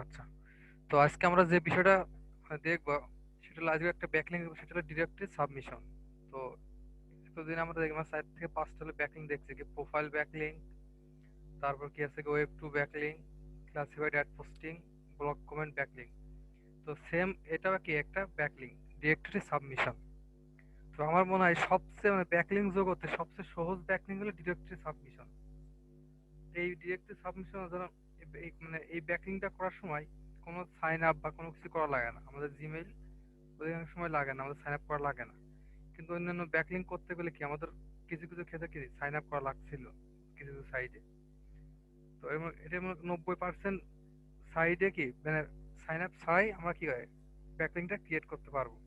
আচ্ছা, তো আজকে আমরা যে বিষয়টা দেখবো সেটা হলো আজকে একটা ব্যাকলিং, সেটা হলো ডিরেক্টরি সাবমিশন। তো এতদিন আমরা দেখলাম 4 থেকে 5টা হলো ব্যাকলিং দেখছি, কি প্রোফাইল ব্যাকলিং, তারপর কি আছে web two backlinking, classified ad posting, blog comment backlinking. তো সেম এটাও কি একটা ব্যাকলিং, ডিরেক্টরি সাবমিশন। তো আমার মনে হয় সবচেয়ে মানে ব্যাকলিং জগতে সবচেয়ে সহজ ব্যাকলিং হলো ডিরেক্টরি সাবমিশন। এই ডিরেক্টলি সাবমিশন ধরো মানে এই ব্যাকলিংটা করার সময় কোনো সাইন আপ বা কোনো কিছু করা লাগে না, আমাদের জিমেইল অধিকাংশ সময় লাগে না, আমাদের সাইন আপ করা লাগে না। কিন্তু অন্যান্য ব্যাকলিং করতে গেলে কি আমাদের কিছু কিছু ক্ষেত্রে কি সাইন আপ করা লাগছিল কিছু কিছু সাইডে। তো এটা 90% সাইডে কি মানে সাইন আপ ছাড়াই আমরা কি হয় ব্যাকলিংটা ক্রিয়েট করতে পারবো।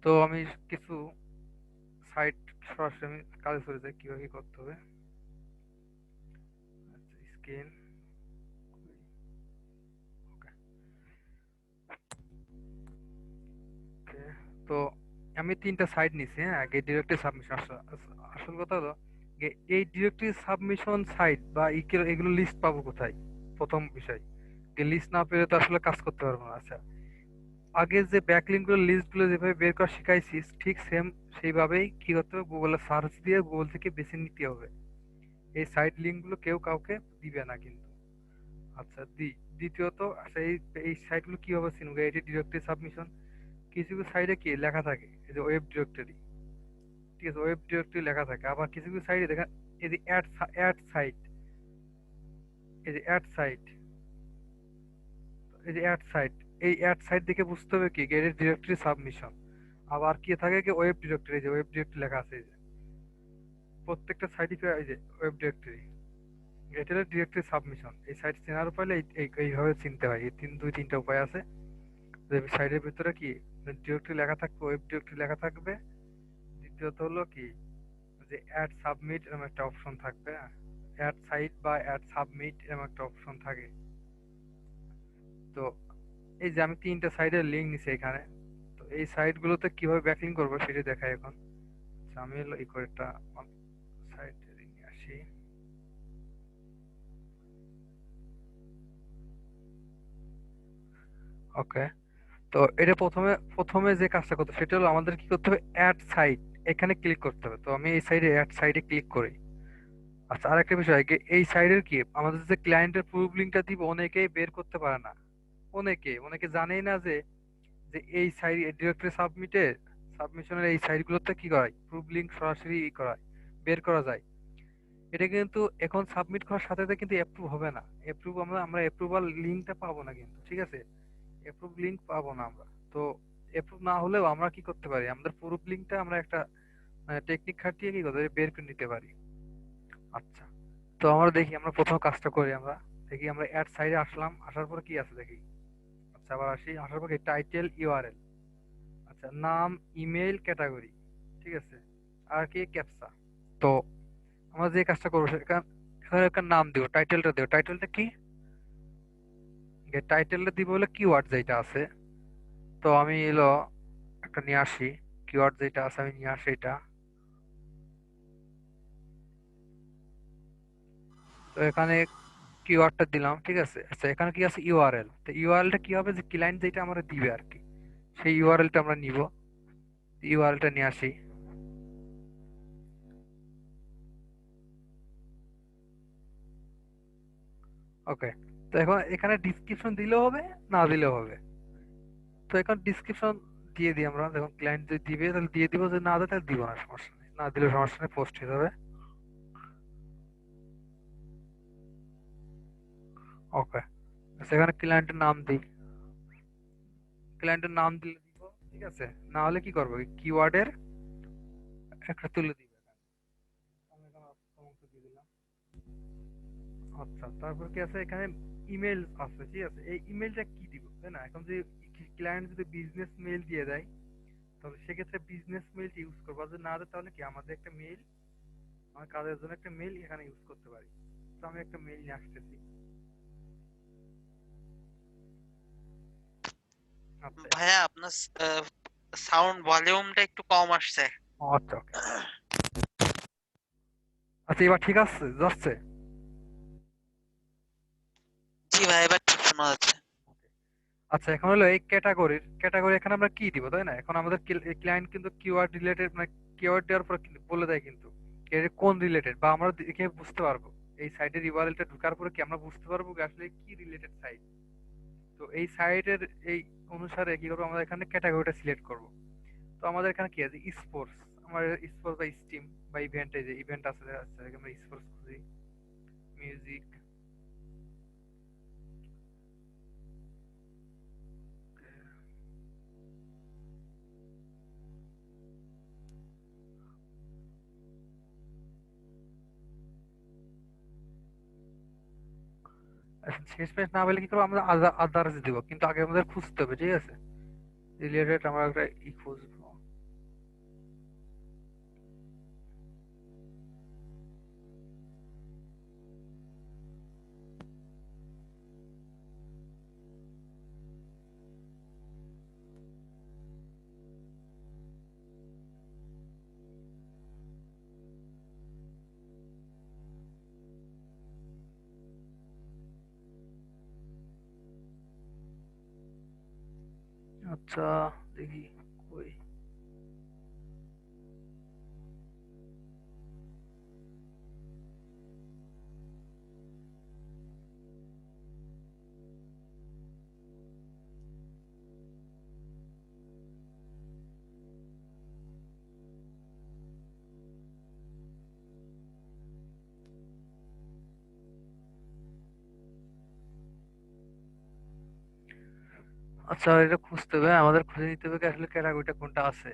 তো আমি কিছু সাইট সরাসরি আমি কাজে চলে যাই কিভাবে কি করতে হবে। স্ক্রিন, ওকে। তো আমি 3টা সাইট নিছি, হ্যাঁ, আগে ডিরেক্টলি সাবমিশন। আসল কথা হলো যে এই ডিরেক্টলি সাবমিশন সাইট বা এগুলো লিস্ট পাবো কোথায়? প্রথম বিষয়, লিস্ট না পেলে তো আসলে কাজ করতে পারবো না। আচ্ছা, আগে যে ব্যাকলিঙ্ক গুলো লিস্ট গুলো যেভাবে বের করা শিখাইছিস ঠিক সেম সেইভাবেই কি করতে হবে, গুগলে সার্চ দিয়ে গুগল থেকে বেছে নিতে হবে। এই সাইট লিঙ্ক গুলো কেউ কাউকে দিবে না কিন্তু। আচ্ছা, দ্বিতীয়ত, আচ্ছা এই এই সাইটগুলো কিভাবে চিনবো এটি ডিরেক্টরি সাবমিশন? কিছু কিছু সাইডে কি লেখা থাকে এই যে ওয়েব ডিরেক্টরি, ঠিক আছে, ওয়েব ডিরেক্টরি লেখা থাকে। আবার কিছু কিছু সাইডে দেখেন এই যে অ্যাড সাইট, এই যে অ্যাড সাইট, এই যে অ্যাড সাইট, এই অ্যাড সাইট দেখে বুঝতে হবে কি এর ডিরেক্টরি সাবমিশন। আবার কি থাকে কি ওয়েব ডিরেক্টরি, এই যে ওয়েব ডিরেক্টরি লেখা আছে এই যে প্রত্যেকটা সাইটই এই যে ওয়েব ডিরেক্টরি, এটা হলো ডিরেক্টরি সাবমিশন। এই সাইট চেনার উপায় হলো এইভাবে চিনতে হয়। এই দুই তিনটা উপায় আছে। যে সাইটের ভিতরে কি ডিরেক্টরি লেখা থাকবে, ওয়েব ডিরেক্টরি লেখা থাকবে। দ্বিতীয়ত হলো কি যে অ্যাড সাবমিট এরকম একটা অপশন থাকবে, অ্যাড সাইট বা অ্যাড সাবমিট এরকম একটা অপশন থাকে। তো এই যে আমি 3টা সাইডের লিঙ্ক নিছি এখানে। তো এই সাইট গুলোতে কিভাবে ব্যাকলিং করবো সেটা দেখাই এখন। আচ্ছা, আমি হলো ই করে একটা সাইট নিয়ে আসি। ওকে, তো এটা প্রথমে প্রথমে যে কাজটা করতে সেটা হলো আমাদের কি করতে হবে, অ্যাড সাইট, এখানে ক্লিক করতে হবে। তো আমি এই সাইডে অ্যাড সাইডে ক্লিক করি। আচ্ছা, আরেকটা বিষয় কি এই সাইডের কি আমাদের যে ক্লায়েন্টের প্রুফ লিঙ্কটা দিব অনেকেই বের করতে পারে না। অনেকে অনেকে জানেই না যে যে এই সাইড ডিরেক্টরি সাবমিশনের এই সাইটগুলোতে কি করায় প্রুফ লিঙ্ক সরাসরি ই করায় বের করা যায়। এটা কিন্তু এখন সাবমিট করার সাথে সাথে কিন্তু অ্যাপ্রুভ হবে না। অ্যাপ্রুভ আমরা অ্যাপ্রুভাল লিঙ্কটা পাবো না কিন্তু, ঠিক আছে, অ্যাপ্রুভ লিঙ্ক পাবো না আমরা। তো অ্যাপ্রুভ না হলেও আমরা কি করতে পারি, আমাদের প্রুফ লিঙ্কটা আমরা একটা টেকনিক খাটিয়ে কি করতে পারি, বের করে নিতে পারি। আচ্ছা, তো আমরা দেখি, আমরা প্রথম কাজটা করি, আমরা দেখি আমরা অ্যাড সাইডে আসলাম, আসার পর কি আছে দেখি। আচ্ছা, আবার আসি, আসার পর টাইটেল ইউআরএল, আচ্ছা নাম, ইমেল, ক্যাটাগরি, ঠিক আছে, আর কি ক্যাপচা। তো আমরা যে কাজটা করবো সেখানে এখানে একটা নাম দিব, টাইটেলটা দেব, টাইটেলটা কি, টাইটেলটা দিব হলো কিওয়ার্ড যেটা আছে। তো আমি এলো একটা নিয়ে আসি, কিওয়ার্ড যেটা আছে আমি নিয়ে আসি এটা। তো এখানে কিওয়ার্ডটা দিলাম, ঠিক আছে। আচ্ছা, এখানে কি আছে ইউআরএল, তো ইউআরএলটা কি হবে যে ক্লায়েন্ট যেটা আমরা দিবে আর কি, সেই ইউআরএলটা আমরা নিব। ইউআরএলটা নিয়ে আসি। ওকে, তো এখন এখানে ডিসক্রিপশন দিলেও হবে, না দিলেও হবে। তো এখন ডিসক্রিপশন দিয়ে দিই আমরা, যখন ক্লায়েন্ট যদি দিবে তাহলে দিয়ে দিব, যদি না দেয় তাহলে দিব না, সমস্যা নেই, না দিলে সমস্যা নেই, পোস্ট হয়ে যাবে। ওকে, সেখানে ক্লায়েন্টের নাম দিই, ক্লায়েন্টের নাম দিলে দিব, ঠিক আছে। না হলে কি করবো, কিওয়ার্ডের একটা তুলে দিব এখানে। আমি এখানে সমস্ত দিয়ে দিলাম। আচ্ছা, তারপর কি আছে এখানে ইমেল আছে, ঠিক আছে। এই ইমেলটা কি দিব, তাই না? এখন যদি ক্লায়েন্ট যদি বিজনেস মেইল দিয়ে দেয় তাহলে সেক্ষেত্রে বিজনেস মেইলটা ইউজ করবো, আর যদি না দেয় তাহলে কি আমাদের একটা মেইল, আমার কাজের জন্য একটা মেইল এখানে ইউজ করতে পারি। তো আমি একটা মেইল নিয়ে আসতেছি। আচ্ছা, ভাইয়া আপনার সাউন্ড ভলিউমটা একটু কম আসছে। আচ্ছা, ওকে। আচ্ছা, এবার ঠিক আছে, যাচ্ছে? জি ভাই, এবার ঠিক শোনা যাচ্ছে। আচ্ছা, এখন হলো এই ক্যাটাগরি এখানে আমরা কি দিব, তাই না? এখন আমাদের ক্লায়েন্ট কিন্তু কিওয়ার্ড রিলেটেড, মানে কিওয়ার্ড দেওয়ার পর কিন্তু বলে দেয় কিন্তু এর কোন রিলেটেড, বা আমরা দেখে বুঝতে পারবো এই সাইটের ইউআরএলটা ঢোকার পরে কি আমরা বুঝতে পারবো কি আসলে কি রিলেটেড সাইট। তো এই সাইটের এই অনুসারে কি করবো, আমরা এখানে ক্যাটাগরিটা সিলেক্ট করব। তো আমাদের এখানে কি আছে, স্পোর্টস। আমার স্পোর্টস বা স্টিম বা ইভেন্ট, এই যে ইভেন্ট আছে আচ্ছা, আমরা স্পোর্টস খুঁজি, মিউজিক। শেষ পেজ না পেলে কি করবো, আমরা আদার্স দিব, কিন্তু আগে আমাদের খুঁজতে হবে, ঠিক আছে? রিলেটেড আমরা একটা খুঁজবো। আচ্ছা, দেখি কই। আচ্ছা, এটা খুঁজতে হবে, আমাদের খুঁজে নিতে হবে কি আসলে ক্যাটাগরিটা কোনটা আছে।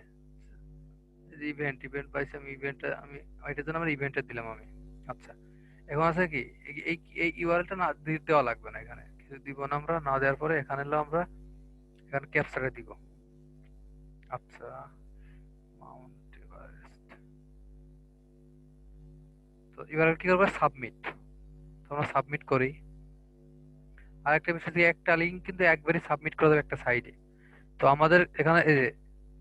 ইভেন্ট ইভেন্ট পাইছি আমি, ইভেন্টটা আমি এটার জন্য আমার ইভেন্টটা দিলাম আমি। আচ্ছা, এখন আছে কি এই এই এই ইউআরএলটা না দেওয়া লাগবে না, এখানে কিছু দিব না, আমরা না দেওয়ার পরে এখানে হলো আমরা এখানে ক্যাপচারে দিব। আচ্ছা, মাউন্ট এভারেস্ট। তো এবার কি করবো, সাবমিট। তো আমরা সাবমিট করি। আরেকটা বিষয় দিয়ে, একটা লিঙ্ক কিন্তু একবারই সাবমিট করে দেবে একটা সাইডে। তো আমাদের এখানে এই যে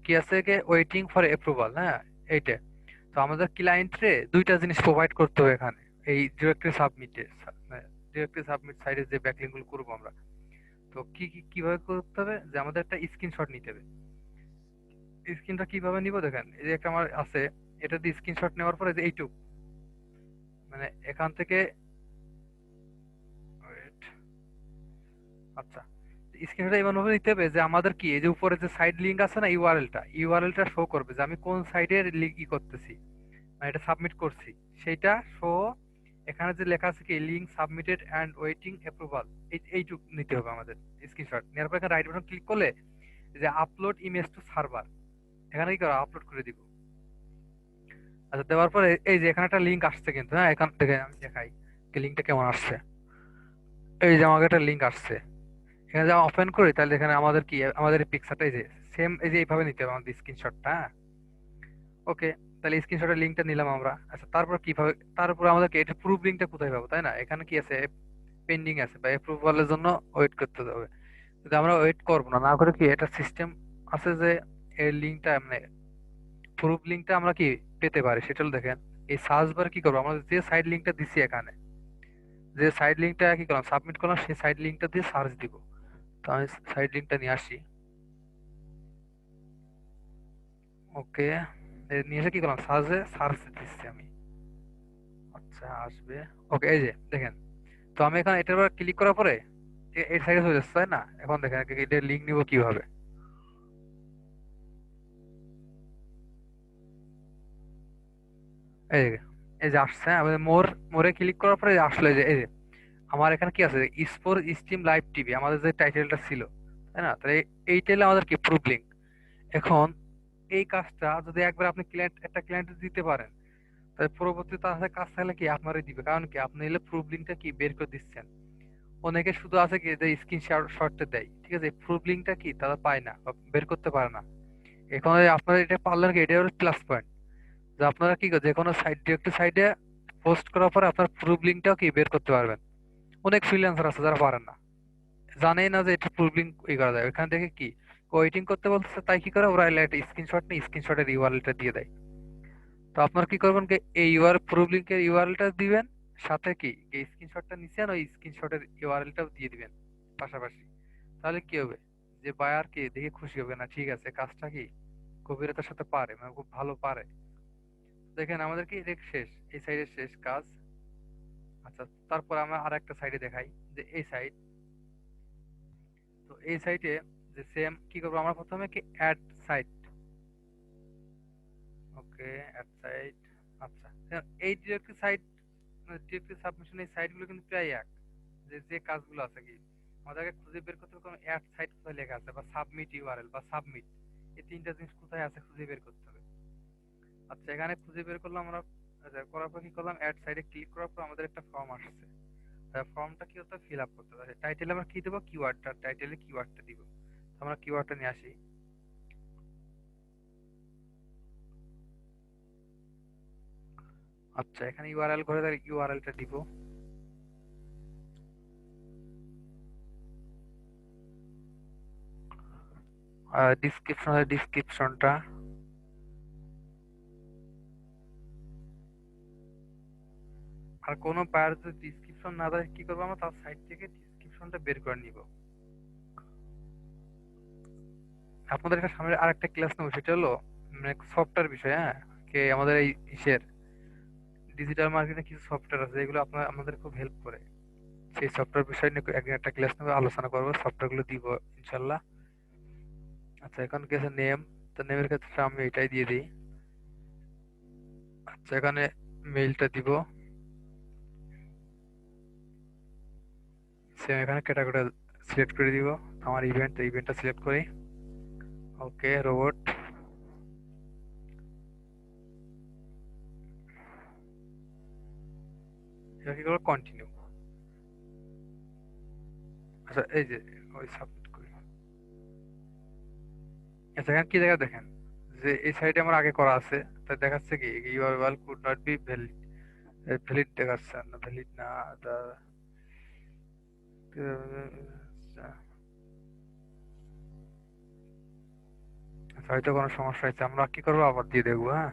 কি আছে, কি ওয়েটিং ফর অ্যাপ্রুভাল, হ্যাঁ, এইটা। তো আমাদের ক্লায়েন্টরে দুইটা জিনিস প্রোভাইড করতে হবে এখানে, এই ডিরেক্টলি সাবমিটে, ডিরেক্টলি সাবমিট সাইডে যে ব্যাকলিংক গুলো করবো আমরা। তো কিভাবে করতে হবে, যে আমাদের একটা স্ক্রিনশট নিতে হবে। স্ক্রিনটা কিভাবে নিব দেখেন, এই যে একটা আমার আছে, এটা দিয়ে স্ক্রিনশট নেওয়ার পরে যে এইটুক, মানে এখান থেকে wait, আচ্ছা, স্ক্রিনশটটা এমন ভাবে নিতে হবে যে আমাদের কি এই যে উপরে যে সাইড লিংক আছে না, ইউআরএলটা শো করবে যে আমি কোন সাইডে লিংক করতেছি, মানে এটা সাবমিট করছি সেইটা শো। এখানে যে লেখা আছে কি link submitted and waiting approval, এইটুক নিতে হবে আমাদের। স্ক্রিনশট নেওয়ার পর এখানে রাইট বাটন ক্লিক করলে যে আপলোড ইমেজ টু সার্ভার, এখানে কি করো, আপলোড করে দিব। আচ্ছা, দেওয়ার পরে এই যে এখানে একটা লিংক আসছে কিন্তু, হ্যাঁ, এখান থেকে আমি দেখাই লিংকটা কেমন আসছে। এই যে আমাকে একটা লিংক আসছে, এখানে যা ওপেন করি তাহলে এখানে আমাদের কি, আমাদের এই পিকচারটা এই যে সেম, এই যে এইভাবে নিতে হবে আমাদের স্ক্রিনশটটা, হ্যাঁ। ওকে, তাহলে স্ক্রিনশটের লিংকটা নিলাম আমরা। আচ্ছা, তারপর কিভাবে, তারপর আমাদেরকে এটা প্রুফ লিংকটা কোথায় পাবো, তাই না? এখানে কি আছে, পেন্ডিং আছে বা অ্যাপ্রুভালের জন্য ওয়েট করতে হবে। যদি আমরা ওয়েট করবো না, না করে কি এটা সিস্টেম আছে যে এর লিংকটা, মানে প্রুফ লিংকটা আমরা কি পেতে পারি, সেটা হলো দেখেন, এই সার্চ বার কি করবো, আমরা যে সাইড লিংকটা দিছি এখানে, যে সাইড লিংকটা কি করলাম, সাবমিট করলাম, সেই সাইড লিংকটা দিয়ে সার্চ দিব। তো আমি সাইড লিংকটা নিয়ে আসি। ওকে, নিয়ে এসে কি করলাম, সার্চ দিচ্ছি আমি। আচ্ছা, আসবে। ওকে, এই যে দেখেন, তো আমি এখানে এটার উপর ক্লিক করার পরে এর সাইডে চলে যাচ্ছে, তাই না? এখন দেখেন এটা লিংক নিব কিভাবে। এই যে, এই যে আসছে, আমি মোরে ক্লিক করার পরে আসলে এই যে আমার এখানে কি আছে, স্পোর স্ট্রিম লাইভ টিভি, আমাদের যে টাইটেলটা ছিল, তাই না? তাহলে এইটাইলে আমাদের কি প্রুফ লিংক। এখন এই কাজটা যদি একবার আপনি একটা ক্লায়েন্ট দিতে পারেন, তাহলে পরবর্তীতে আসলে কাজ থাকলে কি আপনারই দিবে, কারণ কি আপনি এলে প্রুফ লিংকটা কি বের করে দিচ্ছেন। অনেকে শুধু আছে কি যে স্ক্রিন শটটা দেয়, ঠিক আছে, প্রুফ লিংকটা কি তারা পায় না বা বের করতে পারে না। এখন এই আপনারা এটা পারলেন কি, এটা হলো প্লাস পয়েন্ট, যে আপনারা কি যে কোনো সাইড ডিরেক্ট সাইডে পোস্ট করার পরে আপনার প্রুফ লিংকটাও কি বের করতে পারবেন। অনেক ফ্রিল্যান্সার আছে যারা পারেন না, জানেই না যে এটা প্রুফ লিংক ই করা যায়। ওইখান থেকে কি ওয়েটিং করতে বলতেছে, তাই কি করে ওরা একটা স্ক্রিনশট নিয়ে স্ক্রিনশটের ইউআরএলটা দিয়ে দেয়। তো আপনার কি করবেন কি, এই প্রুফ লিংকের ইউআরএলটা দিবেন, সাথে কি এই স্ক্রিনশটটা নিছেন ওই স্ক্রিনশটের ইউআরএলটাও দিয়ে দিবেন পাশাপাশি। তাহলে কি হবে, যে বায়ার কি দেখে খুশি হবে না, ঠিক আছে কাজটা কি গভীরতার সাথে পারে, মানে খুব ভালো পারে। দেখেন আমাদের কি এটা শেষ, এই সাইডের শেষ কাজ। আচ্ছা, তারপর আমরা আর একটা সাইডে দেখাই, যে এই সাইড। তো এই সাইডে যে সেম কি করবো আমরা, প্রথমে কি অ্যাড সাইট। ওকে, অ্যাড সাইট। আচ্ছা, এই ডিরেক্টরি সাইট, ডিরেক্টরি সাবমিশন, এই সাইটগুলো কিন্তু প্রায় এক। যে যে কাজগুলো আছে কি আমাদেরকে খুঁজে বের করতে হবে, কোনো অ্যাড সাইট কোথায় লেখা আছে, বা সাবমিট ইউআরএল বা সাবমিট, এই তিনটা জিনিস কোথায় আছে খুঁজে বের করতে হবে। আচ্ছা, এখানে খুঁজে বের করলাম আমরা। আচ্ছা, করার পর কি করলাম, অ্যাড সাইডে ক্লিক করার পর আমাদের একটা ফর্ম আসছে। ফর্মটা কি হতে ফিল আপ করতে হবে। টাইটেলে আমরা কি দেবো, কিওয়ার্ডটা, টাইটেলে কিওয়ার্ডটা দিব। তো আমরা কিওয়ার্ডটা নিয়ে আসি। আচ্ছা, এখানে ইউআরএল ঘরে ইউআরএলটা দিব। ডিসক্রিপশন, ডিসক্রিপশনটা। আর কোনো বায়ার যদি ডিসক্রিপশন না দেয় কি করবো, আমরা তার সাইট থেকে ডিসক্রিপশনটা বের করে নিব। আপনাদের একটা সামনে আরেকটা ক্লাস নেবো, সেটা হলো মানে সফটওয়্যার বিষয়, হ্যাঁ। আমাদের এই ইসের ডিজিটাল মার্কেটিং কিছু সফটওয়্যার আছে যেগুলো আপনার আমাদের খুব হেল্প করে। সেই সফটওয়্যার বিষয় নিয়ে একদিন একটা ক্লাস নেবো, আলোচনা করবো, সফটওয়্যার গুলো দিব ইনশাল্লাহ। আচ্ছা, এখন গেছে নেম। তো নেমের ক্ষেত্রে আমি এটাই দিয়ে দিই। আচ্ছা, এখানে মেইলটা দিব। সেম এখানে ক্যাটাগরি সিলেক্ট করে দিব। আমার ইভেন্টটা সিলেক্ট করি। ওকে, রোবট। এবার কি করবো, কন্টিনিউ। আচ্ছা, এই যে ওই সাবমিট করি। আচ্ছা, এখানে কি জায়গা দেখেন, যে এই সাইডে আমার আগে করা আছে, তাই দেখাচ্ছে কি URL could not be valid. Valid দেখাচ্ছে না, ভ্যালিড না। আচ্ছা, হয়তো কোনো সমস্যা হয়েছে, আমরা কি করবো আবার দিয়ে দেখবো, হ্যাঁ।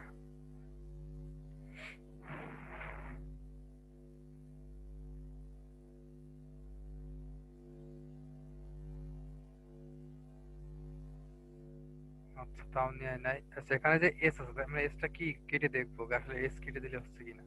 আচ্ছা, তাও নিয়ে নাই। আচ্ছা, এখানে যে এস আছে, আমরা এসটা কি কেটে দেখবো আসলে এস কেটে দিলে হচ্ছে কিনা।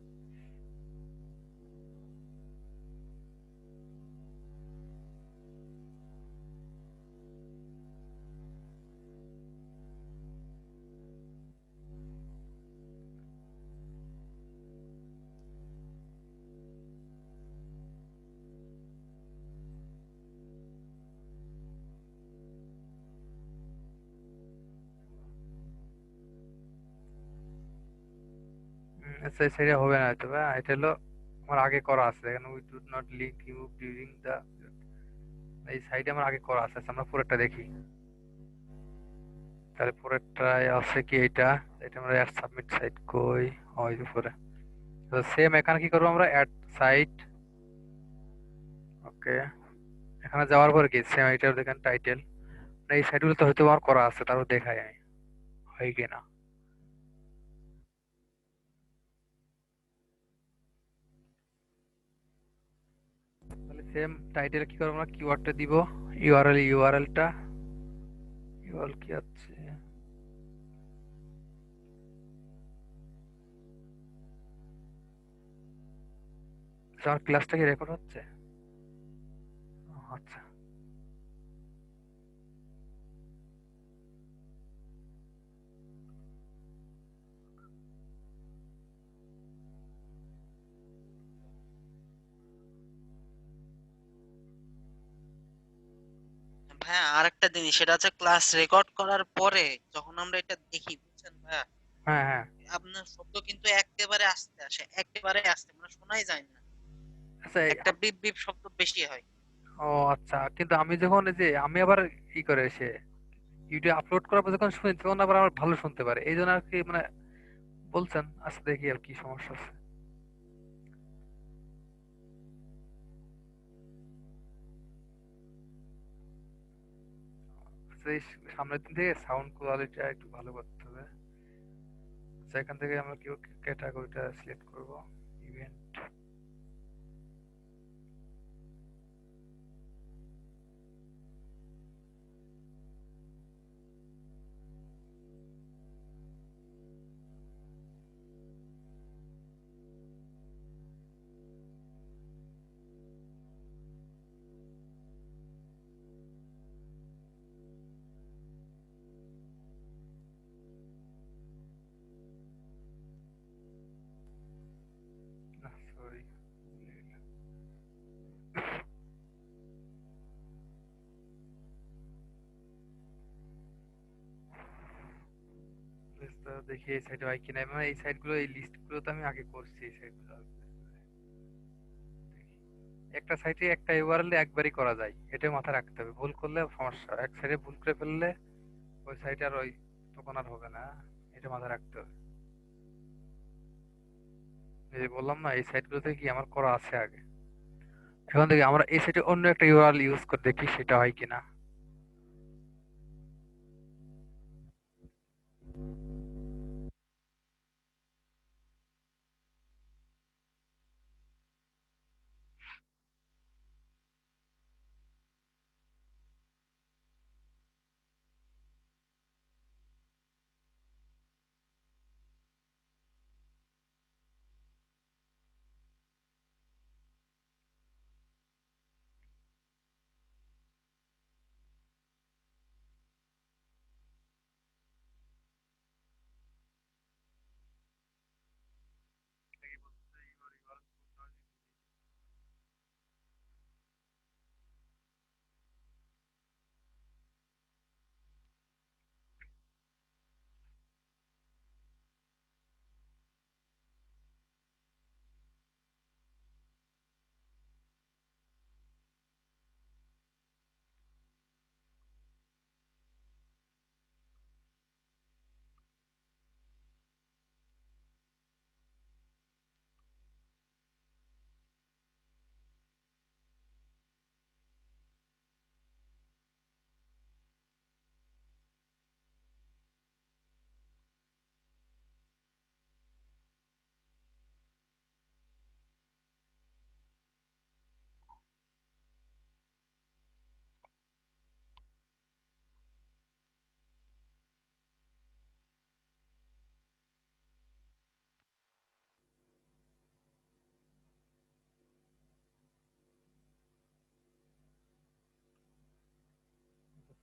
আচ্ছা, এই সাইডে হবে না হয়তো, এটা হলো আমার আগে করা আছে, এখানে we do not link remove during the, এই সাইডে আমার আগে করা আছে। আচ্ছা, আমরা পরেরটা দেখি। তাহলে পরেরটায় আছে কি এটা, এটা আমরা অ্যাড সাবমিট সাইট কই, ওই যে পরে। তো সেম এখানে কি করবো আমরা, অ্যাড সাইট। ওকে, এখানে যাওয়ার পরে কি সেম এটা দেখেন টাইটেল, এই সাইটগুলো তো হয়তো আমার করা আছে, তারপর দেখাই আমি হয় কিনা। তাহলে সেম টাইটেলে কি করবো আমরা, কিওয়ার্ডটা দিব। ইউআরএলটা, ইউআরএল কি আছে। আচ্ছা, আমার ক্লাসটা কি রেকর্ড হচ্ছে? ও, আচ্ছা। ভাইয়া আর একটা জিনিস, সেটা হচ্ছে ক্লাস রেকর্ড করার পরে যখন আমরা এটা দেখি, বুঝছেন ভাইয়া, হ্যাঁ, হ্যাঁ। আপনার শব্দ কিন্তু একেবারে আস্তে আসে, একেবারে আস্তে, মানে শোনাই যায় না, আচ্ছা, একটা বিপ বিপ শব্দ বেশি হয়। ও আচ্ছা, কিন্তু আমি যখন এই যে আমি আবার ই করে সে ইউটিউবে আপলোড করার পর যখন শুনি তখন আবার আমার ভালো শুনতে পারে, এই জন্য আর কি মানে বলছেন। আচ্ছা, দেখি আর কি সমস্যা আছে। আচ্ছা, এই সামনের দিন থেকে সাউন্ড কোয়ালিটিটা একটু ভালো করতে হবে। আচ্ছা, এখান থেকে আমরা কি ক্যাটাগরিটা সিলেক্ট করব, ইভেন্ট। দেখি এই সাইডে হয় কিনা, মানে এই সাইড গুলো, এই লিস্ট গুলো তো আমি আগে করছি এই সাইড গুলো। একটা সাইটে একটা ইউআরএল একবারই করা যায়, এটা মাথায় রাখতে হবে। ভুল করলে সমস্যা, এক সাইডে ভুল করে ফেললে ওই সাইটে আর ওই তখন আর হবে না। এটা মাথায় রাখতে হবে। এই যে বললাম না, এই সাইট গুলোতে কি আমার করা আছে আগে। এখন দেখি আমরা এই সাইটে অন্য একটা ইউআরএল ইউজ করে দেখি সেটা হয় কিনা।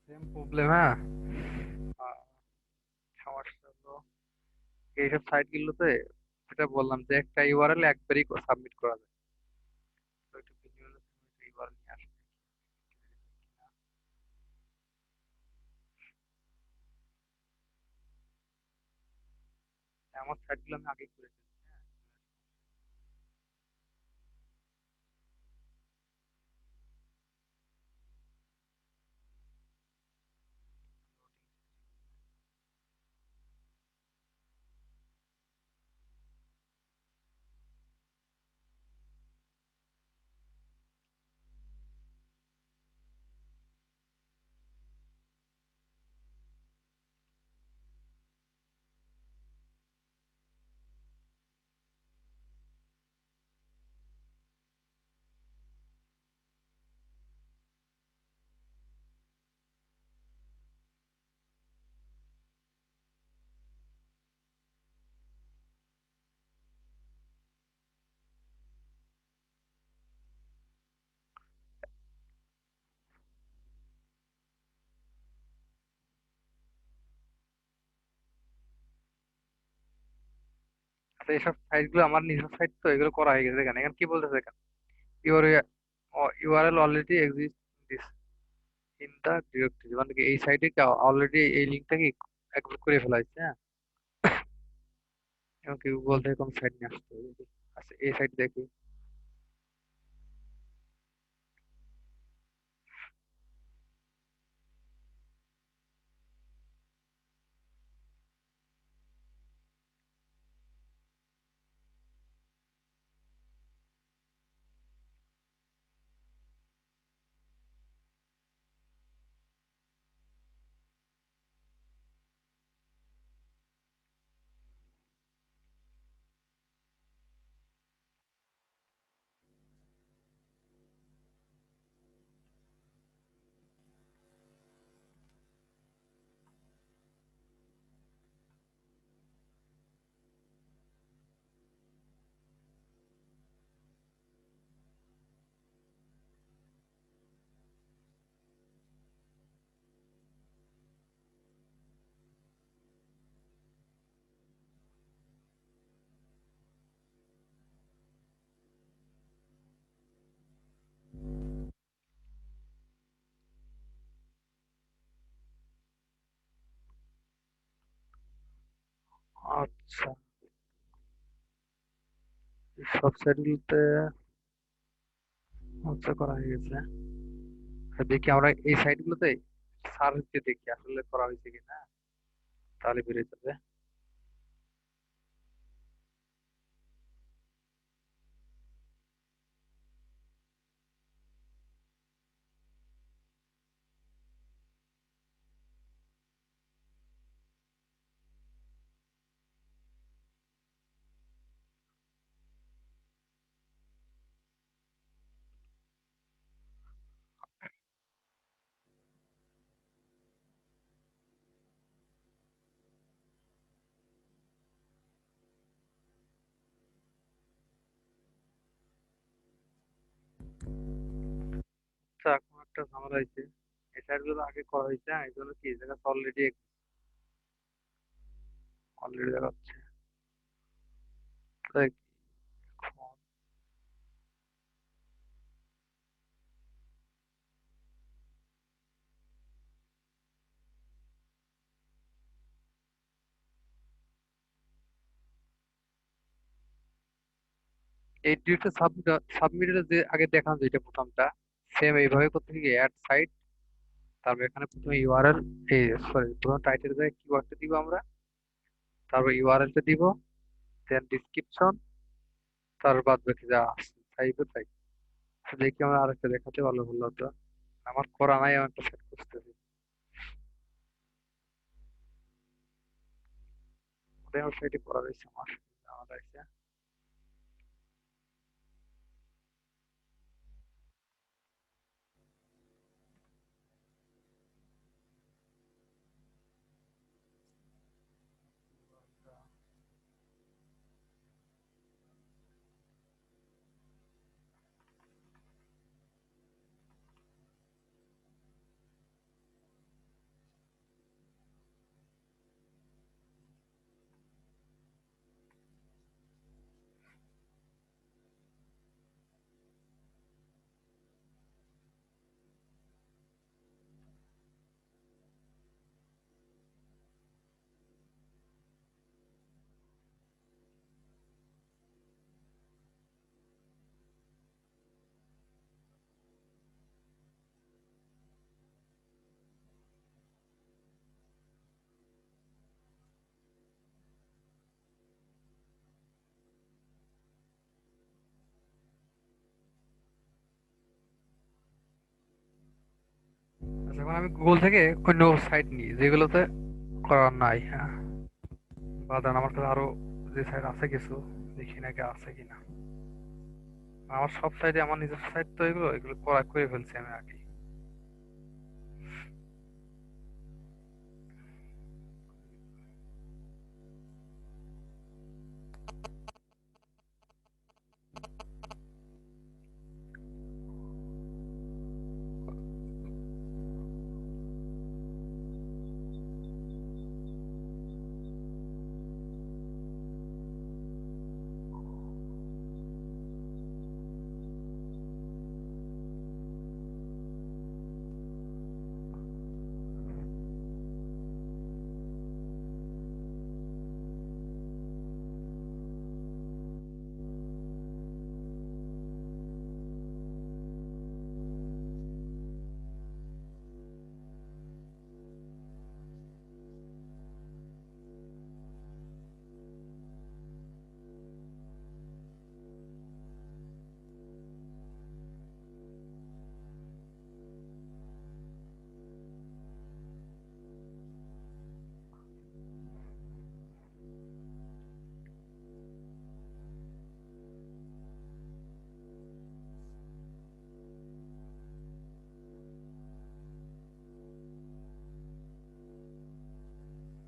সেম প্রবলেম, হ্যাঁ। আহ, সমস্যা হলো এইসব সাইট গুলোতে, যেটা বললাম যে একটা ইউআরএল একবারই সাবমিট করা যায়। তো একটু ভিজুয়াল ইউআরএল নিয়ে আসবে। আমার সাইট গুলো আমি আগে করেছি। আচ্ছা, এইসব সাইট গুলো আমার নিজের সাইট, তো এগুলো করা হয়ে গেছে। এখানে এখন কি বলতেছে, এখানে your URL already exist this in the directory, মানে কি এই সাইটে অলরেডি এই লিঙ্কটা কি একবার করে ফেলা হয়েছে, হ্যাঁ। এবং কি গুগল থেকে কোন সাইট নিয়ে আসতে হবে। আচ্ছা, এই সাইট দেখি। আচ্ছা, সব সাইট গুলোতে আচ্ছা করা হয়ে গেছে। দেখি আমরা এই সাইট গুলোতে সার্চ দিয়ে দেখি আসলে করা হয়েছে কিনা, তাহলে বেরিয়ে যাবে। আচ্ছা, এখন একটা ঝামেলা হয়েছে, এই সাইট গুলো আগে করা হয়েছে, হ্যাঁ, এই জন্য কি এই জায়গাটা অলরেডি অলরেডি দেখাচ্ছে। তাই এখন এই ডিউটি সাবমিটের যে আগে দেখানো যেটা প্রথমটা, সেম এইভাবে করতে গিয়ে অ্যাড সাইট, তারপর এখানে প্রথমে ইউআরএল, এই সরি প্রথম টাইটেল জায়গায় কিওয়ার্ডটা দিব আমরা, তারপর ইউআরএল টা দিব, দেন ডিসক্রিপশন, তার বাদ বাকি যা আছে সাইজে তাই। তো দেখি আমরা আরেকটা দেখাতে ভালো হলো তো, আমার করা নাই, আমি একটা সেট করতেছি। ওটাই আমার সাইডে করা রয়েছে আমার, আমার রয়েছে। আচ্ছা, এখন আমি গুগল থেকে অন্য সাইট নিই যেগুলোতে করা নাই, হ্যাঁ, বা দেন আমার কাছে আরো যে সাইট আছে কিছু, দেখি নাকি আছে কিনা। আমার সব সাইটে আমার নিজস্ব সাইট, তো এগুলো এগুলো করা করে ফেলছি আমি আগে।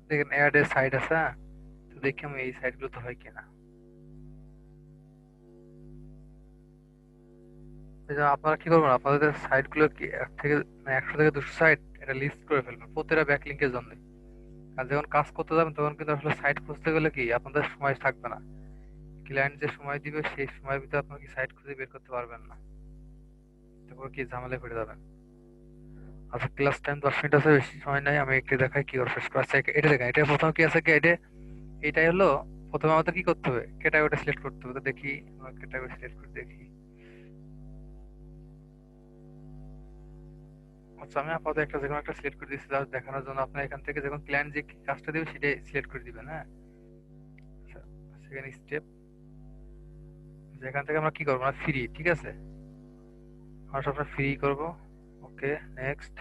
দেখেন অ্যাড এর সাইট আছে, হ্যাঁ? তো দেখি আমি এই সাইট গুলোতে হয় কিনা। এই যে আপনারা কি করবেন, আপনাদের সাইট গুলো কি এক থেকে মানে 100 থেকে 200 সাইট এটা লিস্ট করে ফেলবেন প্রতিটা ব্যাকলিংকের জন্য। আর যখন কাজ করতে যাবেন তখন কিন্তু আসলে সাইট খুঁজতে গেলে কি আপনাদের সময় থাকবে না, ক্লায়েন্ট যে সময় দিবে সেই সময়ের ভিতরে আপনার কি সাইট খুঁজে বের করতে পারবেন না, তারপর কি ঝামেলায় পড়ে যাবেন। আচ্ছা, ক্লাস টাইম 10 মিনিট আছে, বেশি সময় নাই, আমি একটু দেখাই কি করে শেষ করা আছে। এটা দেখেন, এটা প্রথম কি আছে কি, এটা এটাই হলো প্রথমে আমাদের কি করতে হবে, ক্যাটাগরিটা সিলেক্ট করতে হবে। তো দেখি আমরা ক্যাটাগরি সিলেক্ট করে দেখি। আচ্ছা, আমি আপাতত একটা যে কোনো একটা সিলেক্ট করে দিচ্ছি জাস্ট দেখানোর জন্য। আপনার এখান থেকে যখন ক্লায়েন্ট যে কাজটা দেবে সেটাই সিলেক্ট করে দিবেন, হ্যাঁ। আচ্ছা, সেকেন্ড স্টেপ, যেখান থেকে আমরা কি করবো, আমরা ফ্রি, ঠিক আছে, আমরা সবসময় ফ্রি করবো। ওকে, নেক্সট।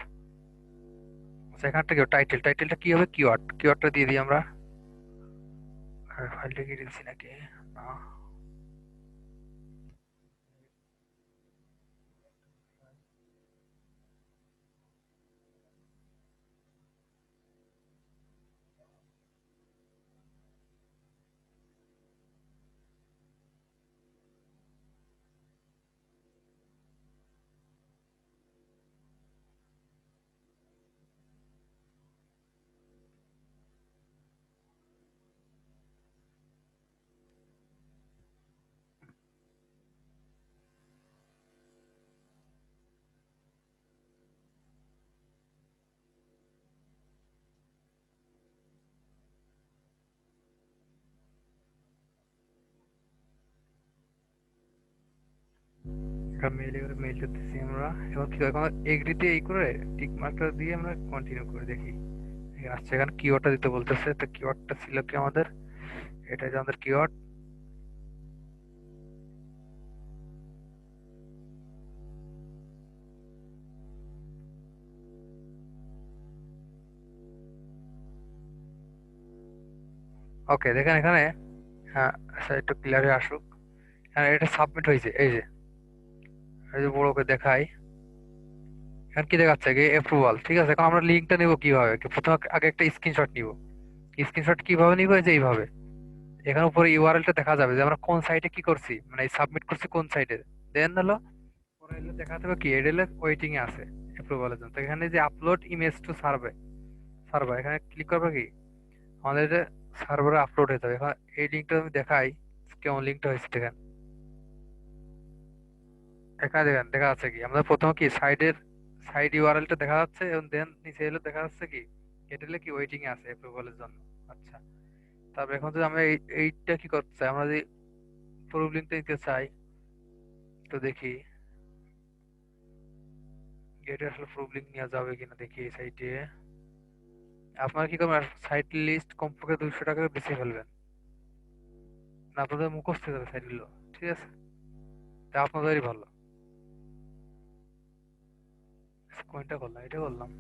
আচ্ছা, এখান থেকে টাইটেলটা কি হবে, কিওয়ার্ডটা দিয়ে দিই আমরা। ফাইলটা কি দিচ্ছি নাকি, না। এটা মেইলটা দিচ্ছি আমরা। এখন কি, এখন এগ্রিতে এই করে টিক মার্কটা দিয়ে আমরা কন্টিনিউ করে দেখি। আচ্ছা, এখানে কিওয়ার্ডটা দিতে বলতেছে, তো কিওয়ার্ডটা ছিল কি আমাদের, এটা যে আমাদের কিওয়ার্ড। ওকে, দেখেন এখানে, হ্যাঁ, আচ্ছা একটু ক্লিয়ার হয়ে আসুক। হ্যাঁ, এটা সাবমিট হয়েছে, এই যে বড় করে দেখাই। এখন কি দেখাচ্ছে, অ্যাপ্রুভাল, ঠিক আছে। এখন আমরা লিঙ্কটা নিব কিভাবে, প্রথমে আগে একটা স্ক্রিনশট নিব। স্ক্রিনশট কিভাবে নিব, এই যে এইভাবে। এখানে উপরে ইউআরএলটা দেখা যাবে যে আমরা কোন সাইটে কি করছি, মানে সাবমিট করছি কোন সাইটে। দেন হলো পরে হলো দেখা যাবে কি এডেল ওয়েটিং এ আছে অ্যাপ্রুভালের জন্য। তো এখানে যে আপলোড ইমেজ টু সার্ভার এখানে ক্লিক করবে কি, আমাদের সার্ভারে আপলোড হয়ে যাবে। এখন এই লিঙ্কটা আমি দেখাই কেমন লিঙ্কটা হয়েছে, দেখেন। এখানে দেখেন দেখা যাচ্ছে কি, আমরা প্রথমে কি সাইড ইউআরএলটা দেখা যাচ্ছে, এবং দেন নিচে এলে দেখা যাচ্ছে কি এটা হলে কি ওয়েটিং এ আছে অ্যাপ্রুভালের জন্য। আচ্ছা, তারপর এখন যদি আমরা এইটা কি করতে চাই, আমরা যদি প্রুফ লিঙ্কটা নিতে চাই, তো দেখি এটা আসলে প্রুফ লিঙ্ক নেওয়া যাবে কিনা দেখি এই সাইটে। আপনারা কি করবেন, সাইট লিস্ট কমপক্ষে 200 টাকা বেশি ফেলবেন, না আপনাদের মুখস্থ হয়ে যাবে সাইটগুলো, ঠিক আছে। তা আপনাদেরই ভালো। কোনটা করলাম, এটা করলাম।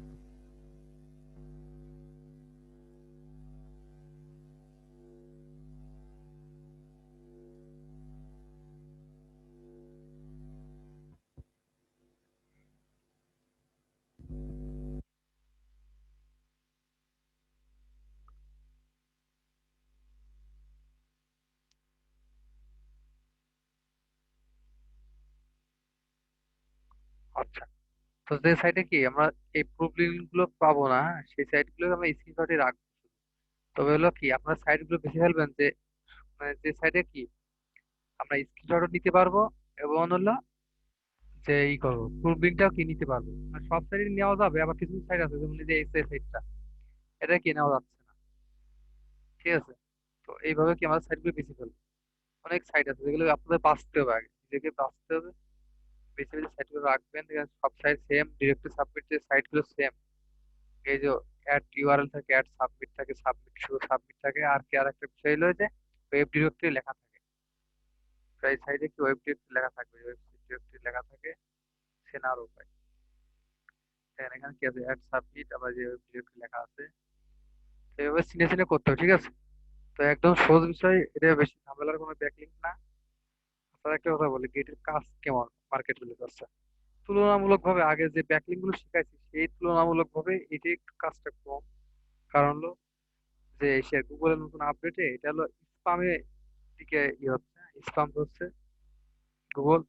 আচ্ছা, তো যে সাইটে কি আমরা এই প্রুফ লিঙ্ক গুলো পাবো না, সেই সাইট গুলো আমরা স্ক্রিনশটে রাখবো। তবে হলো কি আপনার সাইট গুলো বেশি ফেলবেন যে, মানে যে সাইটে কি আমরা স্ক্রিনশটও নিতে পারবো, এবং হলো যে ই করবো প্রুফ লিঙ্কটাও কি নিতে পারবো। মানে সব সাইটে নেওয়া যাবে, আবার কিছু সাইট আছে যেমন এই যে এই সাইটটা, এটা কি নেওয়া যাচ্ছে না, ঠিক আছে। তো এইভাবে কি আমাদের সাইট গুলো বেশি ফেলবো। অনেক সাইট আছে যেগুলো আপনাদের বাঁচতে হবে, আগে নিজেকে বাঁচতে হবে। বেশি বেশি সাইট গুলো রাখবেন, দেখেন সব সাইট সেম, ডিরেক্টলি সাবমিট যে সাইট গুলো সেম। এই যে অ্যাড ইউআরএল থাকে, অ্যাড সাবমিট থাকে, সাবমিট শুধু সাবমিট থাকে, আর কি আর একটা বিষয় হলো যে ওয়েব ডিরেক্টরি লেখা থাকে। তো এই সাইডে কি ওয়েব ডিরেক্টরি লেখা থাকবে, ওয়েব ডিরেক্টরি লেখা থাকে, সে না আরো উপায়। দেখেন এখানে কি আছে, অ্যাড সাবমিট, আবার যে ওয়েব ডিরেক্টরি লেখা আছে। তো এইভাবে চিনে চিনে করতে হবে, ঠিক আছে। তো একদম সহজ বিষয়, এটা বেশি ঝামেলার কোনো ব্যাকলিং না। আপনার একটা কথা বলি, গেটের কাজ কেমন মার্কেট গুলো করছে তুলনামূলক ভাবে, আগে যে ব্যাকলিং গুলো শিখাইছি সেই তুলনামূলক ভাবে এটা একটু কাজটা কম। কারণ হলো যে সে গুগলের নতুন আপডেটে এটা হলো স্পামে দিকে হচ্ছে, স্পাম হচ্ছে গুগল,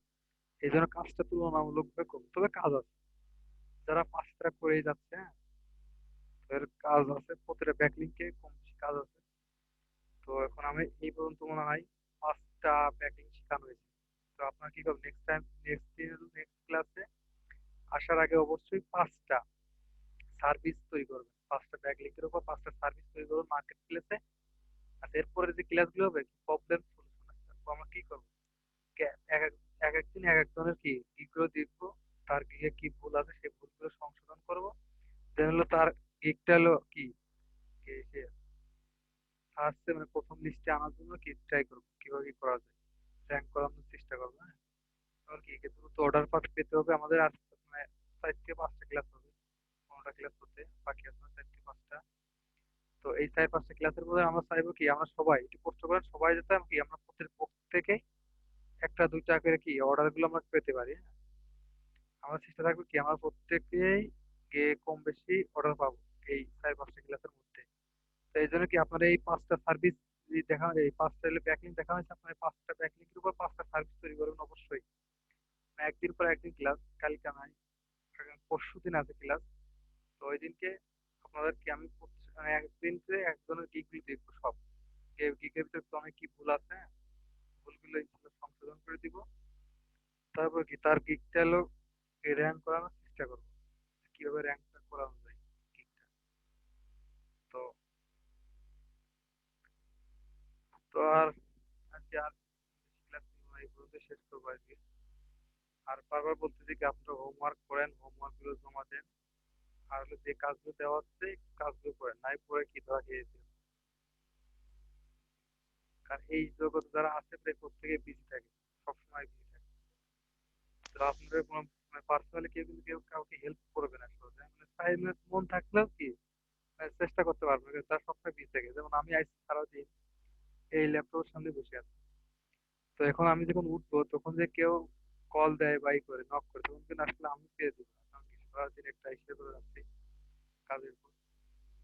এই জন্য কাজটা তুলনামূলক ভাবে কম, তবে কাজ আছে। যারা 5টা করেই যাচ্ছে, হ্যাঁ, এর কাজ আছে, প্রতিটা ব্যাকলিংকে কম বেশি কাজ আছে। তো এখন আমি এই পর্যন্ত মনে হয় 5টা ব্যাকলিং শেখানো হয়েছে। তো আপনার কি করবেন, নেক্সট টাইম, নেক্সট ক্লাসে আসার আগে অবশ্যই 5টা সার্ভিস তৈরি করবেন, 5টা ব্যাকলিংকের উপর 5টা সার্ভিস তৈরি করবেন মার্কেট প্লেসে। আচ্ছা, এরপরে যে ক্লাসগুলো হবে প্রবলেম সলিউশন। তো আমরা কি করবো, এক এক এক একদিন এক একজনের গিকগুলো দেখবো, তার গিকে কি ভুল আছে সেই ভুলগুলো সংশোধন করবো। দেন হলো তার গিকটা হলো কি সে ফার্স্টে মানে প্রথম লিস্টে আনার জন্য ট্রাই করবো কিভাবে কি করা যায়, র্যাঙ্ক করানোর চেষ্টা করবো। হ্যাঁ, আর দ্রুত অর্ডার পাস পেতে হবে আমাদের। আর মানে 4 থেকে 5টা ক্লাস হবে, 15টা ক্লাস হতে বাকি আছে 4 থেকে 5টা। তো এই 4-5টা ক্লাসের মধ্যে আমরা চাইবো আমরা সবাই একটু কষ্ট করেন, সবাই যাতে আমরা প্রত্যেকে একটা দুইটা করে অর্ডার গুলো আমরা পেতে পারি। হ্যাঁ, আমার চেষ্টা থাকবে আমরা প্রত্যেকেই গিয়ে কম বেশি অর্ডার পাবো এই 4-5টা ক্লাসের মধ্যে। তো এই জন্য আপনার এই 5টা সার্ভিস দেখা, এই 5টা ব্যাকলিংক দেখা হয়েছে, আপনার এই 5টা ব্যাকলিংকের উপর 5টা সার্ভিস তৈরি করবেন অবশ্যই। একদিন পর একদিন ক্লাস, কালকে নাই, পরশু দিন আছে ক্লাস। তো ওই দিনকে আপনাদের আমি মানে একদিনকে একজনের গিকগুলো দেখবো সব, গিকের ভিতরে তো অনেক কি ভুল আছে, হ্যাঁ, ভুলগুলো ইনশাল্লাহ সংশোধন করে দিব। তারপর তার গিকটা হলো র্যাঙ্ক করানোর চেষ্টা করবো, কিভাবে র্যাঙ্কটা করানো যায় গিকটা। তো তো আর আজকে আর ক্লাস এই পর্যন্ত শেষ করবো আজকে। আর বারবার বলতেছি আপনারা হোমওয়ার্ক করেন, হোমওয়ার্ক গুলো জমা দেন। আর হলো যে কাজগুলো দেওয়া হচ্ছে এই কাজগুলো করেন, নাই পরে ধরা খেয়েছে। কারণ এই জগৎ যারা আছে প্রায় প্রত্যেকে বিজি থাকে, সবসময় বিজি থাকে। তো আপনাদের কোনো পার্সোনালি কেউ কিন্তু কেউ কাউকে হেল্প করবে না সহজে, মানে টাইম মন থাকলেও চেষ্টা করতে পারবে না, তার সবসময় বিজি থাকে। যেমন আমি আজ সারাদিন এই ল্যাপটপের সামনে বসে আছি। তো এখন আমি যখন উঠবো তখন যে কেউ কল দেয় বা করে নক করে, তখন কিন্তু আসলে আমি পেয়ে দেবো না, কারণ সারাদিন একটা হিসেবে করে যাচ্ছি কাজের উপর।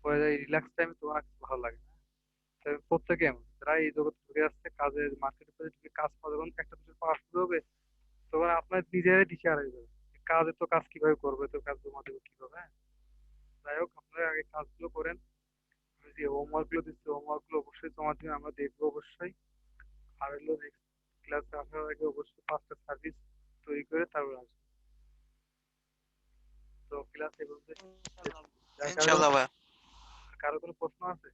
পরে এই রিল্যাক্স টাইম তোমার কাছে ভালো লাগে না। তো প্রত্যেকে এমন, যারা এই জগৎ ঢুকে যাচ্ছে কাজের মার্কেটে ঢুকে কাজ পাওয়া, যখন একটা দুটো পাওয়া শুরু হবে তখন আপনার নিজেরাই দিশে হারিয়ে যাবে, কাজে তো কাজ কিভাবে করবে, তো কাজ জমা দেবো কিভাবে। হ্যাঁ, যাই হোক আপনারা আগে কাজগুলো করেন। আমি যে হোমওয়ার্ক গুলো দিচ্ছি হোমওয়ার্ক গুলো অবশ্যই জমা দিন, আমরা দেখবো অবশ্যই। আর হলো নেক্সট ক্লাসে আসার আগে অবশ্যই 5টা সার্ভিস তৈরি করে তারপর আসবো। তো ক্লাস এই পর্যন্ত শেষ ইনশাল্লাহ। করছি। আর কারো কোনো ইনশাল্লাহ ভাই। আর কারো কোনো প্রশ্ন আছে?